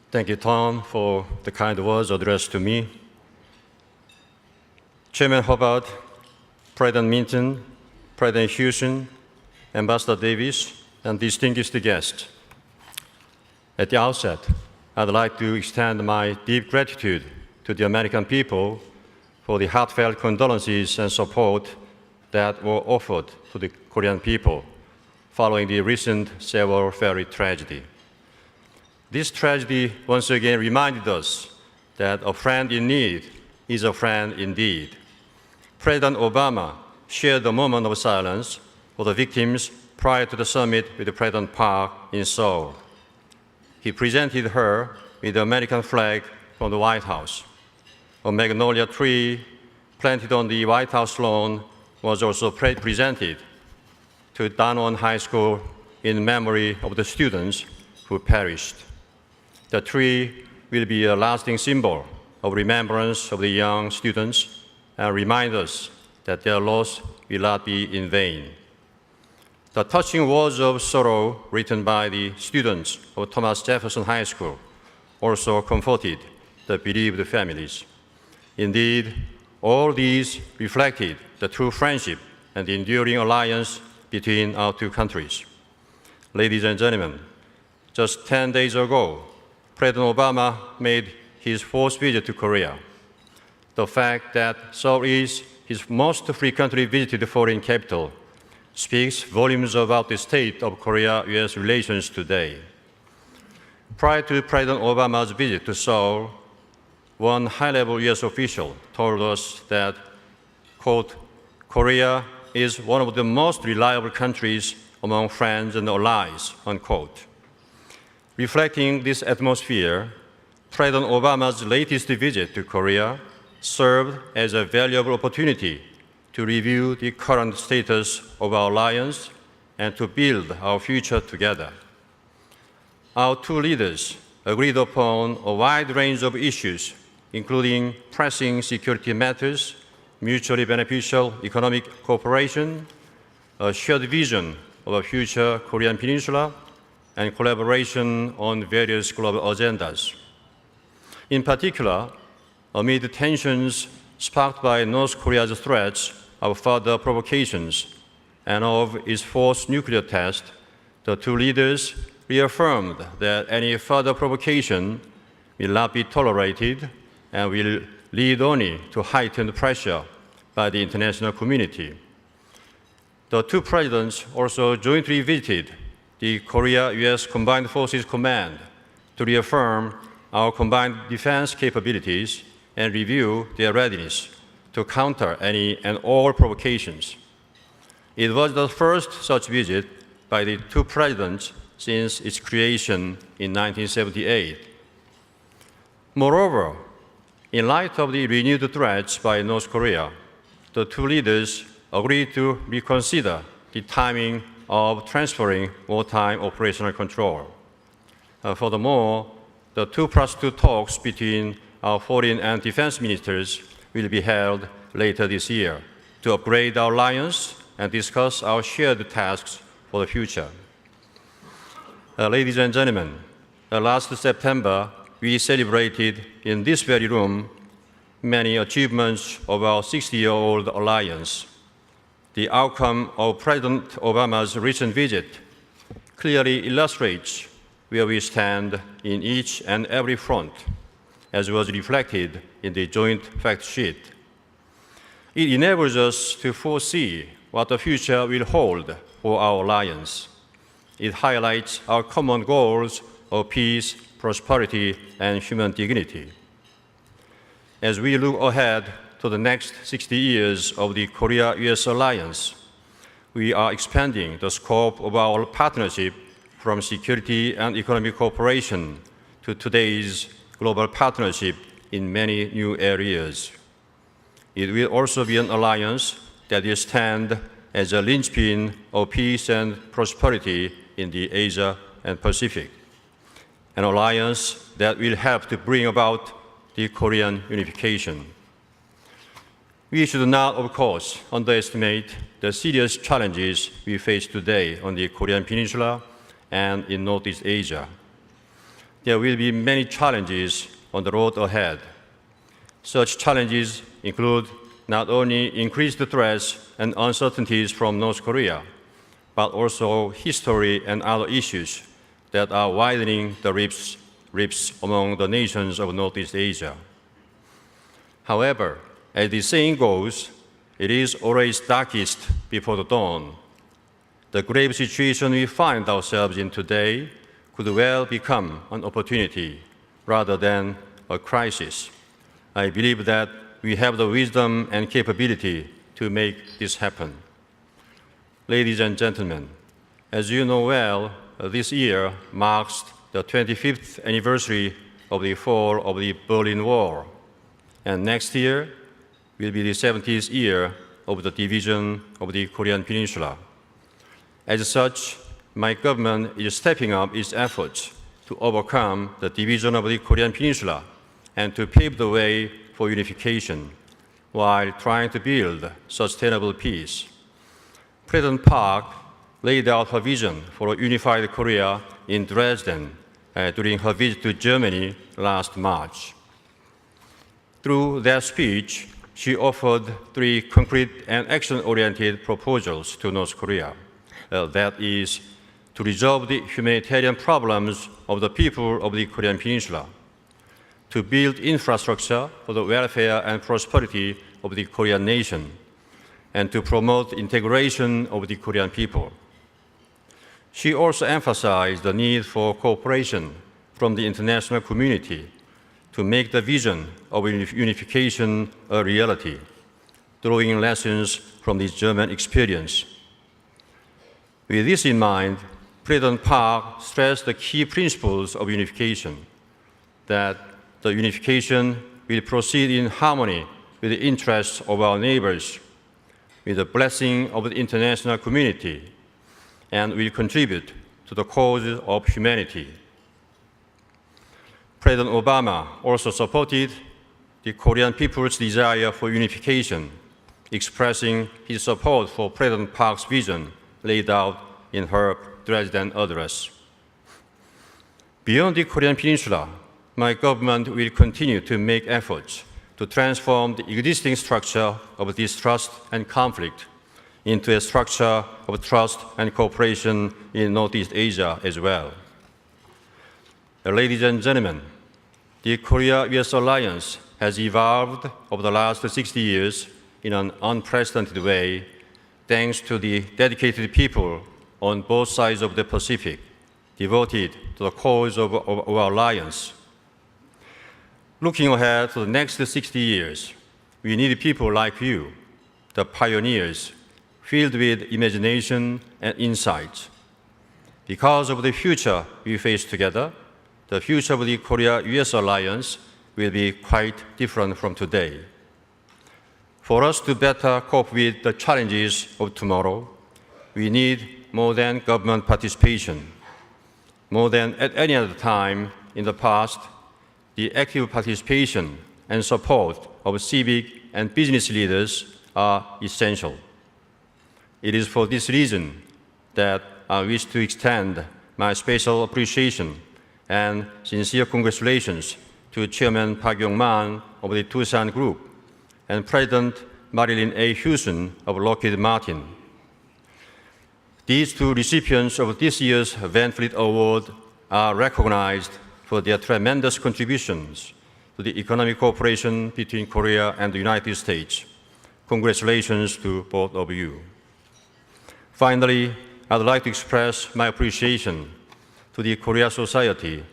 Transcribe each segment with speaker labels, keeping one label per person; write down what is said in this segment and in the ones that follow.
Speaker 1: Thank you, Tom, for the kind words addressed to me. Chairman Hubbard, President Minton, President Hewson, Ambassador Davis, and distinguished guests. At the outset, I'd like to extend my deep gratitude to the American people for the heartfelt condolences and support that were offered to the Korean people following the recent Sewol ferry tragedy. This tragedy once again reminded us that a friend in need is a friend indeed. President Obama shared a moment of silence for the victims prior to the summit with President Park in Seoul. He presented her with the American flag from the White House. A magnolia tree planted on the White House lawn was also presented to Danwon High School in memory of the students who perished. The tree will be a lasting symbol of remembrance of the young students and remind us that their loss will not be in vain. The touching words of sorrow written by the students of Thomas Jefferson High School also comforted the bereaved families. Indeed, all these reflected the true friendship and the enduring alliance between our two countries. Ladies and gentlemen, just 10 days ago, President Obama made his fourth visit to Korea. The fact that Seoul is his most frequently visited foreign capital speaks volumes about the state of Korea-US relations today. Prior to President Obama's visit to Seoul, one high-level US official told us that, quote, Korea is one of the most reliable countries among friends and allies, unquote. Reflecting this atmosphere, President Obama's latest visit to Korea served as a valuable opportunity to review the current status of our alliance and to build our future together. Our two leaders agreed upon a wide range of issues, including pressing security matters, mutually beneficial economic cooperation, a shared vision of a future Korean peninsula, and collaboration on various global agendas. In particular, amid tensions sparked by North Korea's threats of further provocations and of its fourth nuclear test, the two leaders reaffirmed that any further provocation will not be tolerated and will lead only to heightened pressure by the international community. The two presidents also jointly visited the Korea-US Combined Forces Command to reaffirm our combined defense capabilities and review their readiness to counter any and all provocations. It was the first such visit by the two presidents since its creation in 1978. Moreover, in light of the renewed threats by North Korea, the two leaders agreed to reconsider the timing of transferring wartime operational control. Furthermore, the 2+2 talks between our foreign and defense ministers will be held later this year to upgrade our alliance and discuss our shared tasks for the future. Ladies and gentlemen, last September, we celebrated in this very room many achievements of our 60-year-old alliance. The outcome of President Obama's recent visit clearly illustrates where we stand in each and every front, as was reflected in the joint fact sheet. It enables us to foresee what the future will hold for our alliance. It highlights our common goals of peace, prosperity, and human dignity. As we look ahead to the next 60 years of the Korea-US alliance, we are expanding the scope of our partnership from security and economic cooperation to today's global partnership in many new areas. It will also be an alliance that will stand as a linchpin of peace and prosperity in the Asia and Pacific, an alliance that will help to bring about the Korean unification. We should not, of course, underestimate the serious challenges we face today on the Korean Peninsula and in Northeast Asia. there will be many challenges on the road ahead. Such challenges include not only increased threats and uncertainties from North Korea, but also history and other issues that are widening the rifts among the nations of Northeast Asia. However, as the saying goes, it is always darkest before the dawn. The grave situation we find ourselves in today could well become an opportunity rather than a crisis. I believe that we have the wisdom and capability to make this happen. Ladies and gentlemen, as you know well, this year marks the 25th anniversary of the fall of the Berlin Wall, and next year will be the 70th year of the division of the Korean Peninsula. As such, my government is stepping up its efforts to overcome the division of the Korean Peninsula and to pave the way for unification while trying to build sustainable peace. President Park laid out her vision for a unified Korea in Dresden during her visit to Germany last March. Through that speech, she offered 3 concrete and action-oriented proposals to North Korea. That is, to resolve the humanitarian problems of the people of the Korean Peninsula, to build infrastructure for the welfare and prosperity of the Korean nation, and to promote integration of the Korean people. She also emphasized the need for cooperation from the international community to make the vision of unification a reality, drawing lessons from this German experience. With this in mind, President Park stressed the key principles of unification, that the unification will proceed in harmony with the interests of our neighbors, with the blessing of the international community, and will contribute to the cause of humanity. President Obama also supported the Korean people's desire for unification, expressing his support for President Park's vision laid out in her Dresden address. Beyond the Korean Peninsula, my government will continue to make efforts to transform the existing structure of distrust and conflict into a structure of trust and cooperation in Northeast Asia as well. Ladies and gentlemen, the Korea-US alliance has evolved over the last 60 years in an unprecedented way, thanks to the dedicated people on both sides of the Pacific, devoted to the cause of our alliance. Looking ahead to the next 60 years, we need people like you, the pioneers, filled with imagination and insight. Because of the future we face together, the future of the Korea-US alliance will be quite different from today. For us to better cope with the challenges of tomorrow, we need more than government participation. More than at any other time in the past, the active participation and support of civic and business leaders are essential. It is for this reason that I wish to extend my special appreciation and sincere congratulations to Chairman Park Yong-man of the Tucson Group and President Marillyn A. Hewson of Lockheed Martin. These 2 recipients of this year's Van Fleet Award are recognized for their tremendous contributions to the economic cooperation between Korea and the United States. Congratulations to both of you. Finally, I'd like to express my appreciation to the Korea Society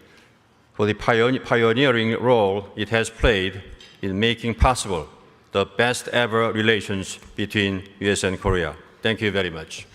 Speaker 1: for the pioneering role it has played in making possible the best ever relations between US and Korea. Thank you very much.